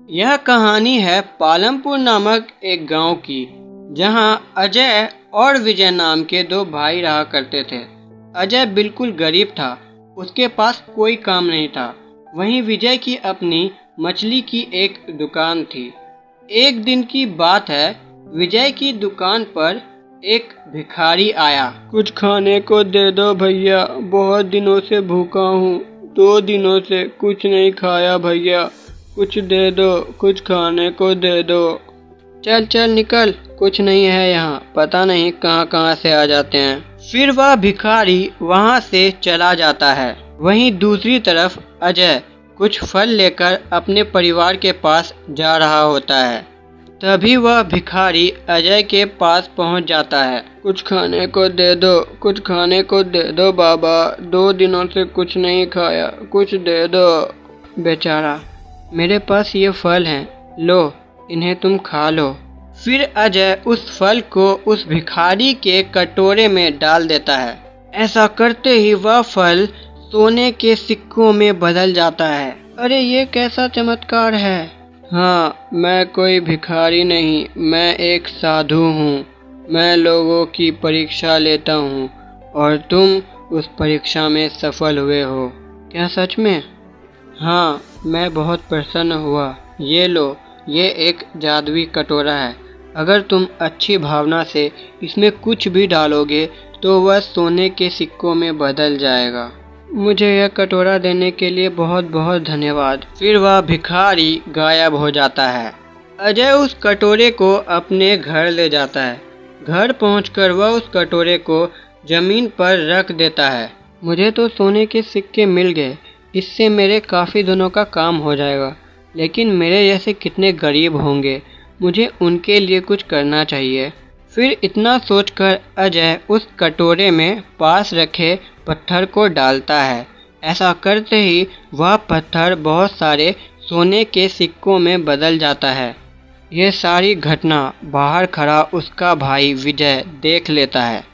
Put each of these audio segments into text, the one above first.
यह कहानी है पालमपुर नामक एक गांव की, जहां अजय और विजय नाम के दो भाई रहा करते थे। अजय बिल्कुल गरीब था, उसके पास कोई काम नहीं था। वहीं विजय की अपनी मछली की एक दुकान थी। एक दिन की बात है, विजय की दुकान पर एक भिखारी आया। कुछ खाने को दे दो भैया, बहुत दिनों से भूखा हूँ। 2 दिनों से कुछ नहीं खाया भैया, कुछ दे दो, कुछ खाने को दे दो। चल चल निकल, कुछ नहीं है यहाँ, पता नहीं कहाँ कहाँ से आ जाते हैं। फिर वह भिखारी वहाँ से चला जाता है। वहीं दूसरी तरफ अजय कुछ फल लेकर अपने परिवार के पास जा रहा होता है। तभी वह भिखारी अजय के पास पहुँच जाता है। कुछ खाने को दे दो, कुछ खाने को दे दो बाबा, 2 दिनों से कुछ नहीं खाया, कुछ दे दो। बेचारा, मेरे पास ये फल हैं, लो इन्हें तुम खा लो। फिर अजय उस फल को उस भिखारी के कटोरे में डाल देता है। ऐसा करते ही वह फल सोने के सिक्कों में बदल जाता है। अरे ये कैसा चमत्कार है। हाँ, मैं कोई भिखारी नहीं, मैं एक साधु हूँ। मैं लोगों की परीक्षा लेता हूँ और तुम उस परीक्षा में सफल हुए हो। क्या सच में? हाँ, मैं बहुत प्रसन्न हुआ। ये लो, ये एक जादुई कटोरा है। अगर तुम अच्छी भावना से इसमें कुछ भी डालोगे तो वह सोने के सिक्कों में बदल जाएगा। मुझे यह कटोरा देने के लिए बहुत बहुत धन्यवाद। फिर वह भिखारी गायब हो जाता है। अजय उस कटोरे को अपने घर ले जाता है। घर पहुंचकर वह उस कटोरे को जमीन पर रख देता है। मुझे तो सोने के सिक्के मिल गए, इससे मेरे काफ़ी दिनों का काम हो जाएगा। लेकिन मेरे जैसे कितने गरीब होंगे, मुझे उनके लिए कुछ करना चाहिए। फिर इतना सोचकर अजय उस कटोरे में पास रखे पत्थर को डालता है। ऐसा करते ही वह पत्थर बहुत सारे सोने के सिक्कों में बदल जाता है। यह सारी घटना बाहर खड़ा उसका भाई विजय देख लेता है।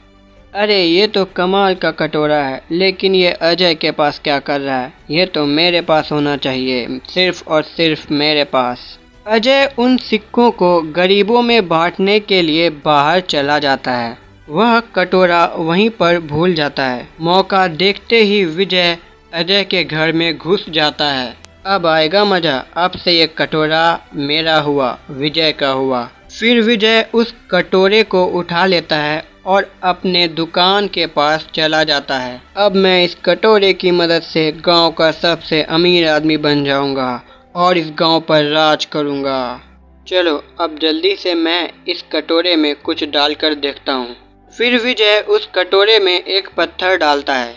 अरे ये तो कमाल का कटोरा है, लेकिन ये अजय के पास क्या कर रहा है? ये तो मेरे पास होना चाहिए, सिर्फ और सिर्फ मेरे पास। अजय उन सिक्कों को गरीबों में बांटने के लिए बाहर चला जाता है। वह कटोरा वहीं पर भूल जाता है। मौका देखते ही विजय अजय के घर में घुस जाता है। अब आएगा मजा, अब से ये कटोरा मेरा हुआ, विजय का हुआ। फिर विजय उस कटोरे को उठा लेता है और अपने दुकान के पास चला जाता है। अब मैं इस कटोरे की मदद से गांव का सबसे अमीर आदमी बन जाऊंगा और इस गांव पर राज करूंगा। चलो अब जल्दी से मैं इस कटोरे में कुछ डालकर देखता हूँ। फिर विजय उस कटोरे में एक पत्थर डालता है।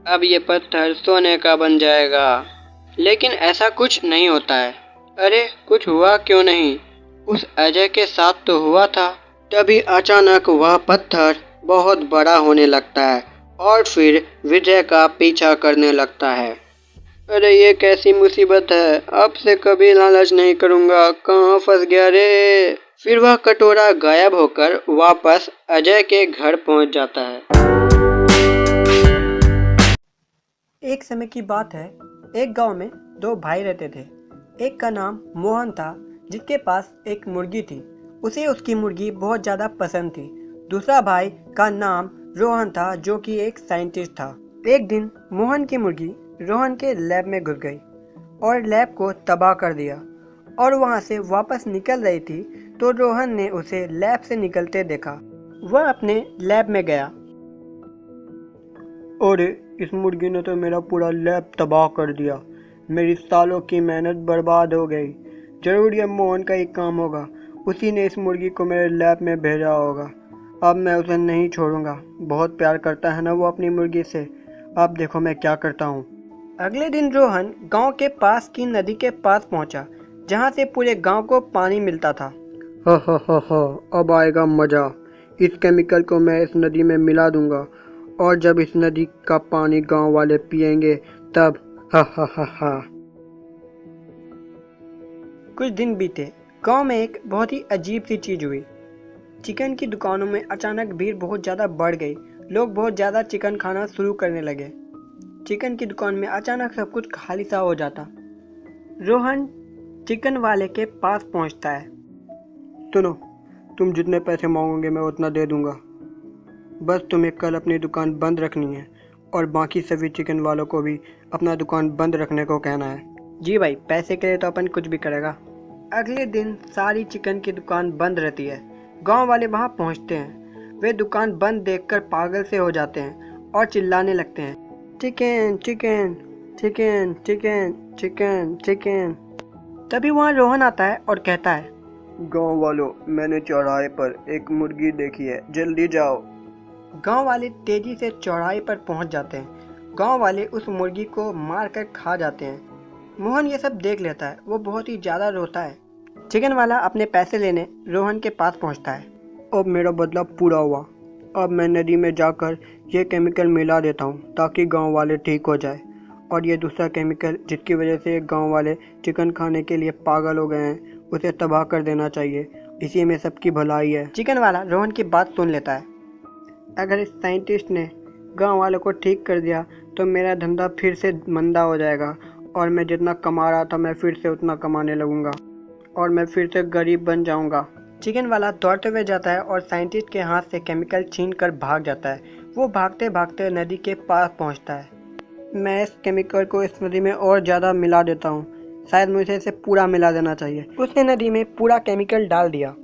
अब ये पत्थर सोने का बन जाएगा। लेकिन ऐसा कुछ नहीं होता है। अरे कुछ हुआ क्यों नहीं? उस अजय के साथ तो हुआ था। तभी अचानक वह पत्थर बहुत बड़ा होने लगता है और फिर विजय का पीछा करने लगता है। अरे ये कैसी मुसीबत है, अब से कभी लालच नहीं करूँगा, कहाँ फंस गया रे। फिर वह कटोरा गायब होकर वापस अजय के घर पहुँच जाता है। एक समय की बात है, एक गांव में दो भाई रहते थे। एक का नाम मोहन था, जिसके पास एक मुर्गी थी। उसे उसकी मुर्गी बहुत ज़्यादा पसंद थी। दूसरा भाई का नाम रोहन था, जो कि एक साइंटिस्ट था। एक दिन मोहन की मुर्गी रोहन के लैब में घुस गई और लैब को तबाह कर दिया और वहां से वापस निकल रही थी तो रोहन ने उसे लैब से निकलते देखा। वह अपने लैब में गया। अरे इस मुर्गी ने तो मेरा पूरा लैब तबाह कर दिया, मेरी सालों की मेहनत बर्बाद हो गई। जरूर ये मोहन का ही काम होगा, उसी ने इस मुर्गी को मेरे लैब में भेजा होगा। अब मैं उसे नहीं छोड़ूंगा, बहुत प्यार करता है ना वो अपनी मुर्गी से। अब देखो मैं क्या करता हूँ। अगले दिन रोहन गांव के पास की नदी के पास पहुंचा, जहां से पूरे गांव को पानी मिलता था। हा, अब आएगा मजा। इस केमिकल को मैं इस नदी में मिला दूंगा और जब इस नदी का पानी गांव वाले पिएंगे तब हा। कुछ दिन बीते। गांव में एक बहुत ही अजीब सी चीज हुई। चिकन की दुकानों में अचानक भीड़ बहुत ज़्यादा बढ़ गई। लोग बहुत ज़्यादा चिकन खाना शुरू करने लगे। चिकन की दुकान में अचानक सब कुछ खाली सा हो जाता। रोहन चिकन वाले के पास पहुंचता है। सुनो, तुम जितने पैसे मांगोगे मैं उतना दे दूंगा, बस तुम्हें कल अपनी दुकान बंद रखनी है और बाकी सभी चिकन वालों को भी अपना दुकान बंद रखने को कहना है। जी भाई, पैसे के लिए तो अपन कुछ भी करेगा। अगले दिन सारी चिकन की दुकान बंद रहती है। गांव वाले वहां पहुंचते हैं। वे दुकान बंद देखकर पागल से हो जाते हैं और चिल्लाने लगते हैं, chicken chicken chicken chicken chicken chicken. तभी वहां रोहन आता है और कहता है, गांव वालों, मैंने चौराहे पर एक मुर्गी देखी है, जल्दी जाओ। गांव वाले तेजी से चौराहे पर पहुंच जाते हैं। गांव वाले उस मुर्गी को मारकर खा जाते हैं। मोहन ये सब देख लेता है। वो बहुत ही ज़्यादा रोता है। चिकन वाला अपने पैसे लेने रोहन के पास पहुंचता है। अब मेरा बदला पूरा हुआ। अब मैं नदी में जाकर ये केमिकल मिला देता हूँ ताकि गांव वाले ठीक हो जाए, और ये दूसरा केमिकल जिसकी वजह से गांव वाले चिकन खाने के लिए पागल हो गए हैं, उसे तबाह कर देना चाहिए। इसी में सबकी भलाई है। चिकन वाला रोहन की बात सुन लेता है। अगर इस साइंटिस्ट ने गांव वालों को ठीक कर दिया तो मेरा धंधा फिर से मंदा हो जाएगा और मैं जितना कमा रहा था मैं फिर से उतना कमाने लगूंगा और मैं फिर से गरीब बन जाऊंगा। चिकन वाला दौड़ते हुए जाता है और साइंटिस्ट के हाथ से केमिकल छीन कर भाग जाता है। वो भागते भागते नदी के पास पहुंचता है। मैं इस केमिकल को इस नदी में और ज़्यादा मिला देता हूँ, शायद मुझे इसे पूरा मिला देना चाहिए। उसने नदी में पूरा केमिकल डाल दिया।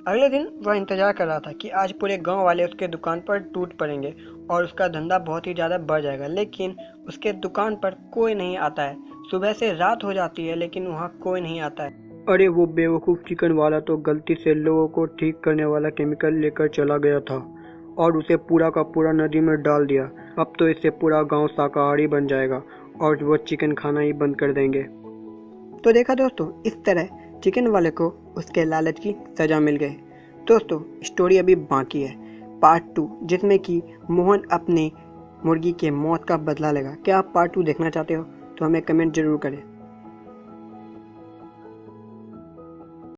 अगले दिन वह इंतजार कर रहा था कि आज पूरे गांव वाले उसके दुकान पर टूट पड़ेंगे और उसका धंधा बहुत ही ज़्यादा बढ़ जाएगा, लेकिन उसके दुकान पर कोई नहीं आता है। सुबह से रात हो जाती है लेकिन वहाँ कोई नहीं आता है। अरे वो बेवकूफ़ चिकन वाला तो गलती से लोगों को ठीक करने वाला केमिकल लेकर चला गया था और उसे पूरा का पूरा नदी में डाल दिया। अब तो इससे पूरा गांव शाकाहारी बन जाएगा और वो चिकन खाना ही बंद कर देंगे। तो देखा दोस्तों, इस तरह चिकन वाले को उसके लालच की सज़ा मिल गई। दोस्तों, स्टोरी अभी बाकी है, पार्ट 2, जिसमें कि मोहन अपने मुर्गी के मौत का बदला लेगा। क्या आप पार्ट 2 देखना चाहते हो तो हमें कमेंट जरूर करें।